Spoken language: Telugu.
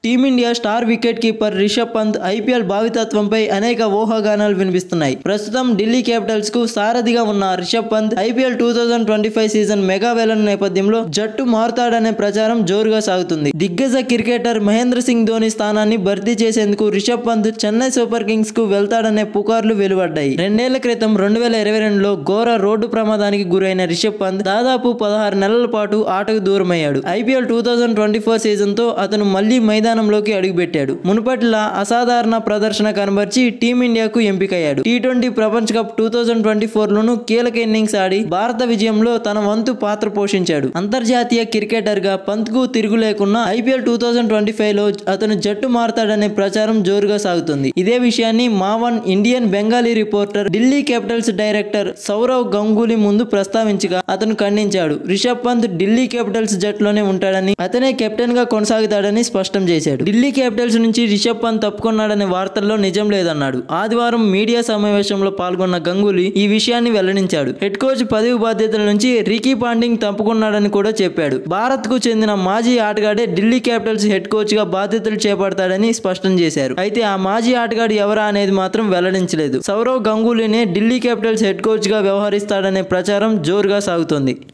Team India star wicket keeper Rishabh Pant IPL భావితత్వంపై అనేక ఊహాగానాలు వినిపిస్తున్నాయి. ప్రస్తుతం ఢిల్లీ క్యాపిటల్స్ కు సారథిగా ఉన్న Rishabh Pant IPL 2025 season mega వేలం నేపథ్యంలో జట్టు మారుతాడనే ప్రచారం జోరుగా సాగుతుంది. దిగ్గజ క్రికెటర్ మహేంద్ర సింగ్ ధోని స్థానాన్ని భర్తీ చేసేందుకు రిషబ్ పంత్ చెన్నై సూపర్ కింగ్స్ కు వెళ్తాడనే పుకార్లు వెలువడ్డాయి. 2 ఏళ్ల క్రితం 2022లో ఘోర రోడ్డు ప్రమాదానికి గురైన రిషబ్ పంత్ దాదాపు 16 నెలల పాటు ఆటకు దూరమయ్యాడు. ఐపీఎల్ 2024 సీజన్ తో అతను మళ్లీ మైదానంలోకి అడుగుపెట్టాడు. మునుపటిలా అసాధారణ ప్రదర్శన కనబర్చి టీమిండియాకు ఎంపికయ్యాడు. టీ20 ప్రపంచ కప్ 2024లోనూ కీలక ఇన్నింగ్స్ ఆడి భారత విజయంలో తన వంతు పాత్ర పోషించాడు. అంతర్జాతీయ క్రికెటర్ గా పంత్ కు తిరుగు లేకున్నా ఐపీఎల్ 2025లో అతను జట్టు మారతాడనే ప్రచారం జోరుగా సాగుతుంది. ఇదే విషయాన్ని మావన్ Indian Bengali reporter Delhi Capitals director Sourav Ganguly ముందు ప్రస్తావించగా అతను ఖండించాడు. రిషబ్ పంత్ ఢిల్లీ క్యాపిటల్స్ జట్టులోనే ఉంటాడని, అతనే కెప్టెన్ గా కొనసాగుతాడని స్పష్టం చేశాడు. ఢిల్లీ క్యాపిటల్స్ నుంచి రిషబ్ పంత్ తప్పుకున్నాడనే వార్తల్లో నిజం లేదన్నాడు. ఆదివారం మీడియా సమావేశంలో పాల్గొన్న గంగూలీ ఈ విషయాన్ని వెల్లడించాడు. హెడ్ కోచ్ పదవి బాధ్యతల నుంచి రికీ పాంటింగ్ తప్పుకున్నాడని కూడా చెప్పాడు. భారత్ కు చెందిన మాజీ ఆటగాడే ఢిల్లీ క్యాపిటల్స్ హెడ్ కోచ్ గా బాధ్యతలు చేపడతాడని స్పష్టం చేశారు. అయితే ఆ మాజీ ఆటగాడు ఎవరా అనేది మాత్రం వెల్లడించలేదు. సౌరవ్ గంగూలీనే ఢిల్లీ క్యాపిటల్స్ హెడ్ కోచ్ గా వ్యవహరిస్తాడనే ప్రచారం జోరుగా సాగుతోంది.